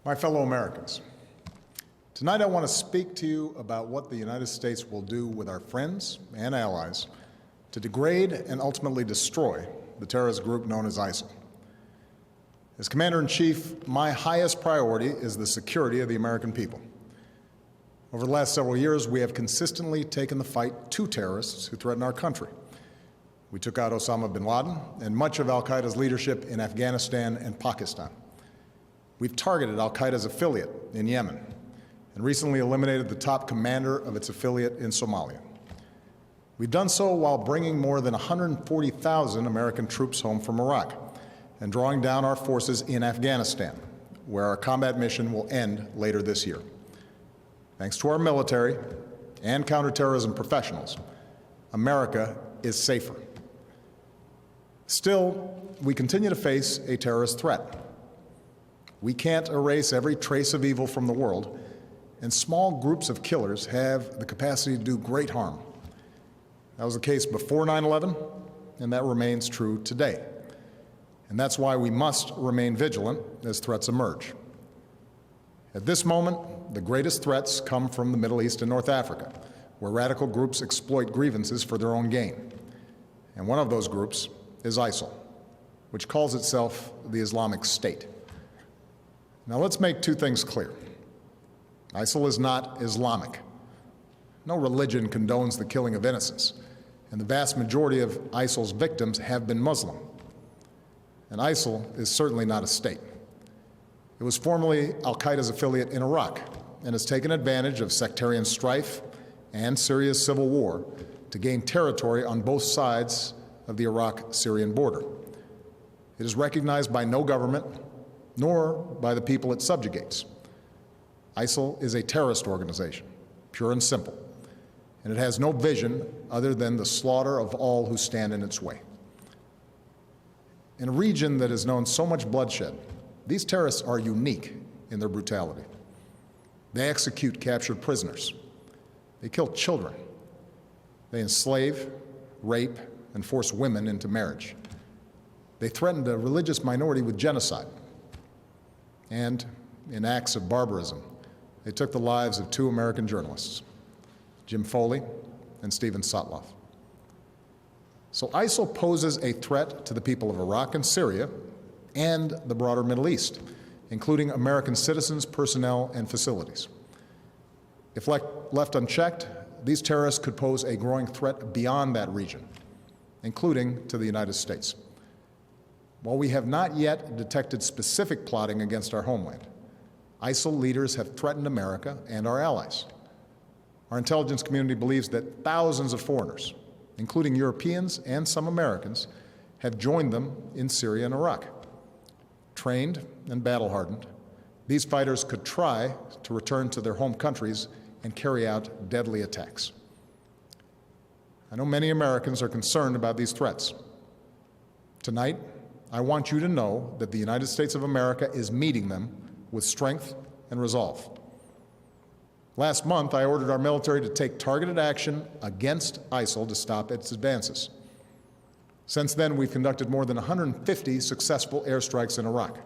My fellow Americans, tonight I want to speak to you about what the United States will do with our friends and allies to degrade and ultimately destroy the terrorist group known as ISIL. As Commander-in-Chief, my highest priority is the security of the American people. Over the last several years, we have consistently taken the fight to terrorists who threaten our country. We took out Osama bin Laden and much of al-Qaeda's leadership in Afghanistan and Pakistan. We've targeted al-Qaeda's affiliate in Yemen and recently eliminated the top commander of its affiliate in Somalia. We've done so while bringing more than 140,000 American troops home from Iraq and drawing down our forces in Afghanistan, where our combat mission will end later this year. Thanks to our military and counterterrorism professionals, America is safer. Still, we continue to face a terrorist threat. We can't erase every trace of evil from the world, and small groups of killers have the capacity to do great harm. That was the case before 9/11, and that remains true today. And that's why we must remain vigilant as threats emerge. At this moment, the greatest threats come from the Middle East and North Africa, where radical groups exploit grievances for their own gain. And one of those groups is ISIL, which calls itself the Islamic State. Now let's make two things clear. ISIL is not Islamic. No religion condones the killing of innocents, and the vast majority of ISIL's victims have been Muslim. And ISIL is certainly not a state. It was formerly al-Qaeda's affiliate in Iraq and has taken advantage of sectarian strife and Syria's civil war to gain territory on both sides of the Iraq-Syrian border. It is recognized by no government, nor by the people it subjugates. ISIL is a terrorist organization, pure and simple, and it has no vision other than the slaughter of all who stand in its way. In a region that has known so much bloodshed, these terrorists are unique in their brutality. They execute captured prisoners. They kill children. They enslave, rape, and force women into marriage. They threatened a religious minority with genocide. And in acts of barbarism, they took the lives of two American journalists, Jim Foley and Steven Sotloff. So ISIL poses a threat to the people of Iraq and Syria and the broader Middle East, including American citizens, personnel, and facilities. If left unchecked, these terrorists could pose a growing threat beyond that region, including to the United States. While we have not yet detected specific plotting against our homeland, ISIL leaders have threatened America and our allies. Our intelligence community believes that thousands of foreigners, including Europeans and some Americans, have joined them in Syria and Iraq. Trained and battle-hardened, these fighters could try to return to their home countries and carry out deadly attacks. I know many Americans are concerned about these threats. Tonight, I want you to know that the United States of America is meeting them with strength and resolve. Last month, I ordered our military to take targeted action against ISIL to stop its advances. Since then, we've conducted more than 150 successful airstrikes in Iraq.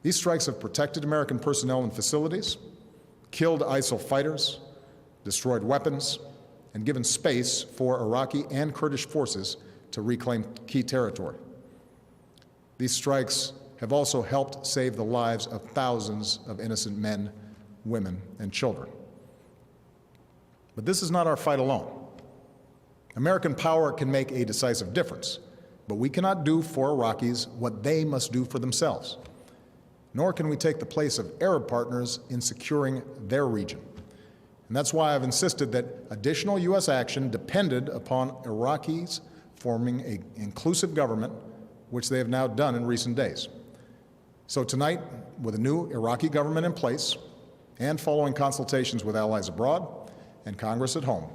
These strikes have protected American personnel and facilities, killed ISIL fighters, destroyed weapons, and given space for Iraqi and Kurdish forces to reclaim key territory. These strikes have also helped save the lives of thousands of innocent men, women, and children. But this is not our fight alone. American power can make a decisive difference, but we cannot do for Iraqis what they must do for themselves. Nor can we take the place of Arab partners in securing their region. And that's why I've insisted that additional U.S. action depended upon Iraqis forming an inclusive government, which they have now done in recent days. So tonight, with a new Iraqi government in place and following consultations with allies abroad and Congress at home,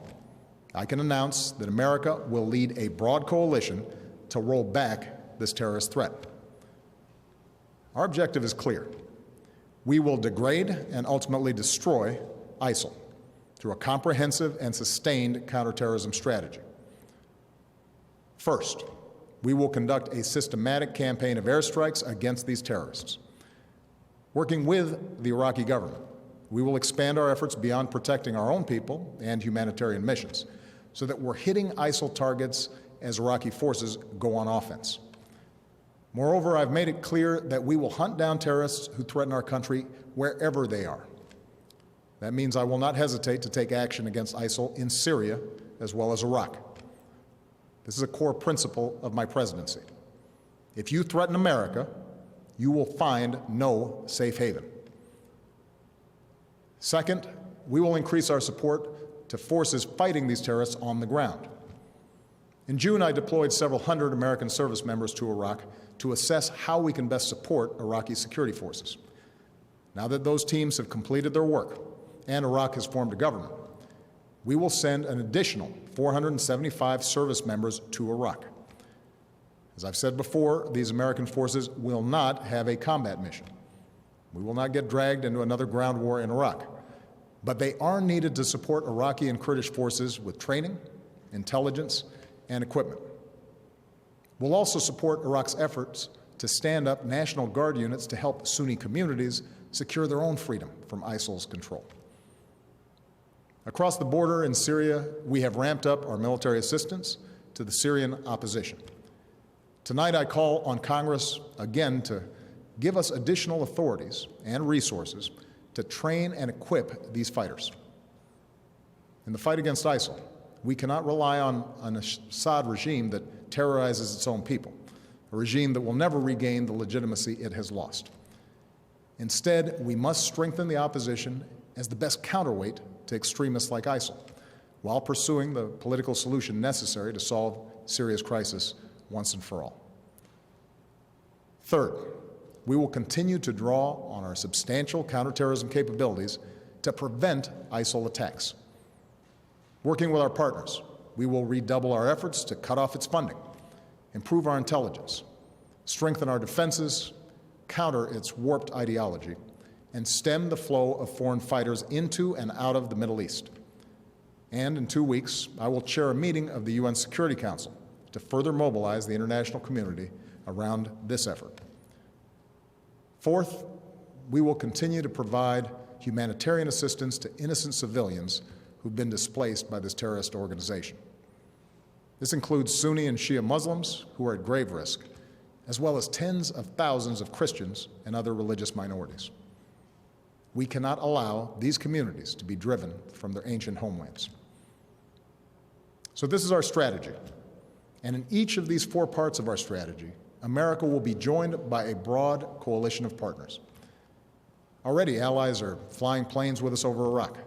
I can announce that America will lead a broad coalition to roll back this terrorist threat. Our objective is clear. We will degrade and ultimately destroy ISIL through a comprehensive and sustained counterterrorism strategy. First, we will conduct a systematic campaign of airstrikes against these terrorists. Working with the Iraqi government, we will expand our efforts beyond protecting our own people and humanitarian missions so that we're hitting ISIL targets as Iraqi forces go on offense. Moreover, I've made it clear that we will hunt down terrorists who threaten our country wherever they are. That means I will not hesitate to take action against ISIL in Syria as well as Iraq. This is a core principle of my presidency. If you threaten America, you will find no safe haven. Second, we will increase our support to forces fighting these terrorists on the ground. In June, I deployed several hundred American service members to Iraq to assess how we can best support Iraqi security forces. Now that those teams have completed their work and Iraq has formed a government, we will send an additional 475 service members to Iraq. As I've said before, these American forces will not have a combat mission. We will not get dragged into another ground war in Iraq, but they are needed to support Iraqi and Kurdish forces with training, intelligence, and equipment. We'll also support Iraq's efforts to stand up National Guard units to help Sunni communities secure their own freedom from ISIL's control. Across the border in Syria, we have ramped up our military assistance to the Syrian opposition. Tonight, I call on Congress again to give us additional authorities and resources to train and equip these fighters. In the fight against ISIL, we cannot rely on an Assad regime that terrorizes its own people, a regime that will never regain the legitimacy it has lost. Instead, we must strengthen the opposition as the best counterweight to extremists like ISIL, while pursuing the political solution necessary to solve Syria's crisis once and for all. Third, we will continue to draw on our substantial counterterrorism capabilities to prevent ISIL attacks. Working with our partners, we will redouble our efforts to cut off its funding, improve our intelligence, strengthen our defenses, counter its warped ideology, and stem the flow of foreign fighters into and out of the Middle East. And in 2 weeks, I will chair a meeting of the UN Security Council to further mobilize the international community around this effort. Fourth, we will continue to provide humanitarian assistance to innocent civilians who've been displaced by this terrorist organization. This includes Sunni and Shia Muslims who are at grave risk, as well as tens of thousands of Christians and other religious minorities. We cannot allow these communities to be driven from their ancient homelands. So this is our strategy. And in each of these 4 parts of our strategy, America will be joined by a broad coalition of partners. Already, allies are flying planes with us over Iraq,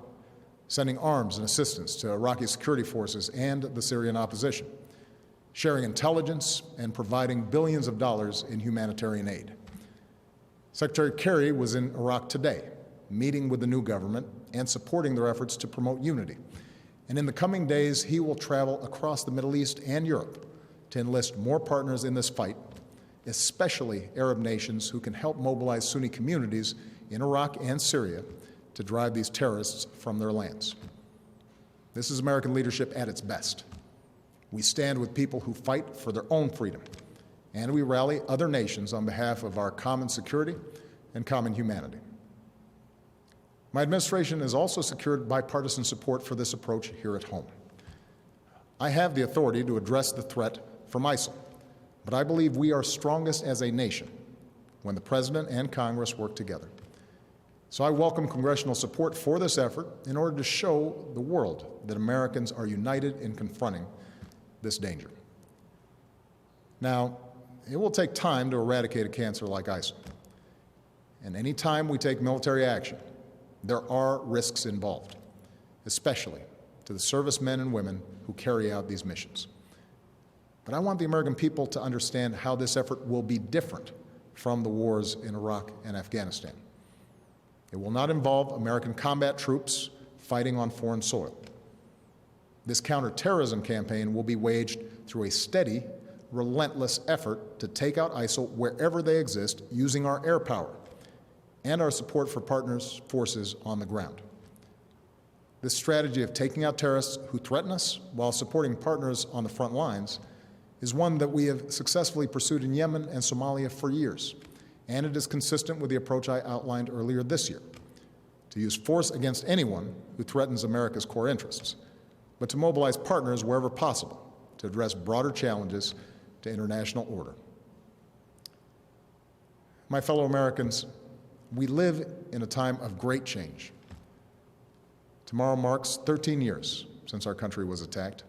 sending arms and assistance to Iraqi security forces and the Syrian opposition, sharing intelligence and providing billions of dollars in humanitarian aid. Secretary Kerry was in Iraq today, meeting with the new government and supporting their efforts to promote unity. And in the coming days, he will travel across the Middle East and Europe to enlist more partners in this fight, especially Arab nations who can help mobilize Sunni communities in Iraq and Syria to drive these terrorists from their lands. This is American leadership at its best. We stand with people who fight for their own freedom, and we rally other nations on behalf of our common security and common humanity. My administration has also secured bipartisan support for this approach here at home. I have the authority to address the threat from ISIL, but I believe we are strongest as a nation when the President and Congress work together. So I welcome congressional support for this effort in order to show the world that Americans are united in confronting this danger. Now, it will take time to eradicate a cancer like ISIL. And any time we take military action, there are risks involved, especially to the servicemen and women who carry out these missions. But I want the American people to understand how this effort will be different from the wars in Iraq and Afghanistan. It will not involve American combat troops fighting on foreign soil. This counterterrorism campaign will be waged through a steady, relentless effort to take out ISIL wherever they exist using our air power and our support for partners' forces on the ground. This strategy of taking out terrorists who threaten us while supporting partners on the front lines is one that we have successfully pursued in Yemen and Somalia for years, and it is consistent with the approach I outlined earlier this year, to use force against anyone who threatens America's core interests, but to mobilize partners wherever possible to address broader challenges to international order. My fellow Americans, we live in a time of great change. Tomorrow marks 13 years since our country was attacked.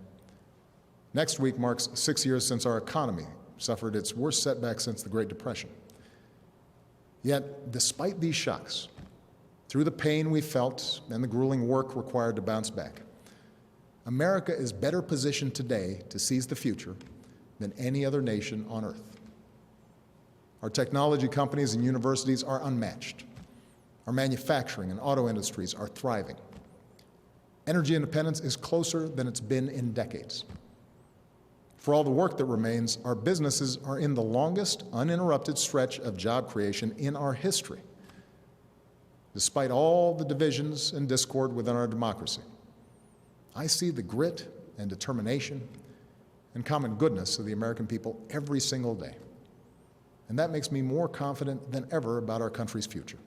Next week marks 6 years since our economy suffered its worst setback since the Great Depression. Yet, despite these shocks, through the pain we felt and the grueling work required to bounce back, America is better positioned today to seize the future than any other nation on earth. Our technology companies and universities are unmatched. Our manufacturing and auto industries are thriving. Energy independence is closer than it's been in decades. For all the work that remains, our businesses are in the longest uninterrupted stretch of job creation in our history, despite all the divisions and discord within our democracy. I see the grit and determination and common goodness of the American people every single day. And that makes me more confident than ever about our country's future.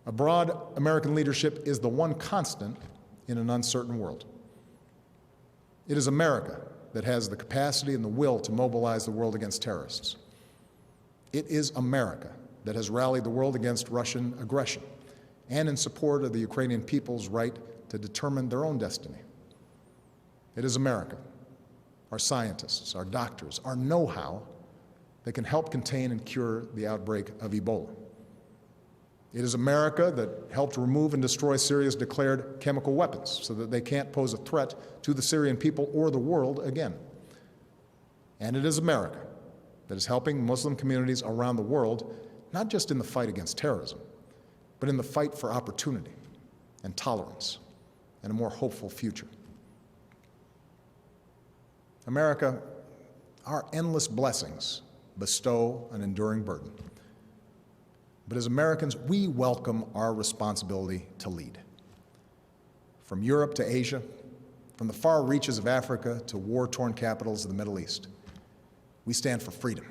A broad American leadership is the one constant in an uncertain world. It is America that has the capacity and the will to mobilize the world against terrorists. It is America that has rallied the world against Russian aggression and in support of the Ukrainian people's right to determine their own destiny. It is America, our scientists, our doctors, our know-how that can help contain and cure the outbreak of Ebola. It is America that helped remove and destroy Syria's declared chemical weapons so that they can't pose a threat to the Syrian people or the world again. And it is America that is helping Muslim communities around the world, not just in the fight against terrorism, but in the fight for opportunity and tolerance and a more hopeful future. America, our endless blessings bestow an enduring burden. But as Americans, we welcome our responsibility to lead. From Europe to Asia, from the far reaches of Africa to war-torn capitals of the Middle East, we stand for freedom,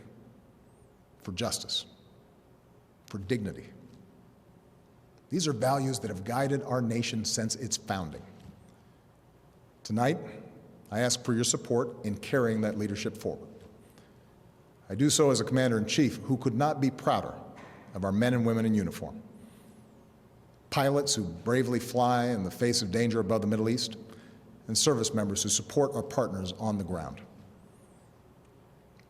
for justice, for dignity. These are values that have guided our nation since its founding. Tonight, I ask for your support in carrying that leadership forward. I do so as a commander-in-chief who could not be prouder of our men and women in uniform. Pilots who bravely fly in the face of danger above the Middle East, and service members who support our partners on the ground.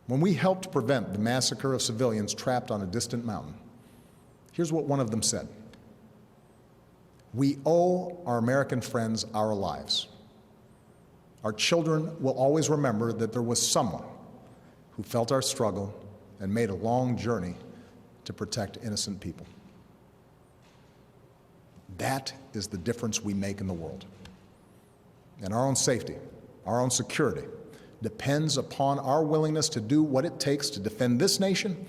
When we helped prevent the massacre of civilians trapped on a distant mountain, here's what one of them said: "We owe our American friends our lives. Our children will always remember that there was someone who felt our struggle and made a long journey to protect innocent people." That is the difference we make in the world. And our own safety, our own security, depends upon our willingness to do what it takes to defend this nation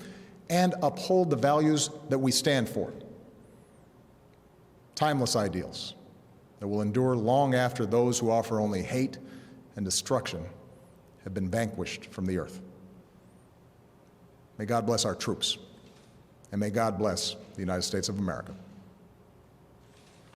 and uphold the values that we stand for. Timeless ideals that will endure long after those who offer only hate and destruction have been vanquished from the earth. May God bless our troops, and may God bless the United States of America.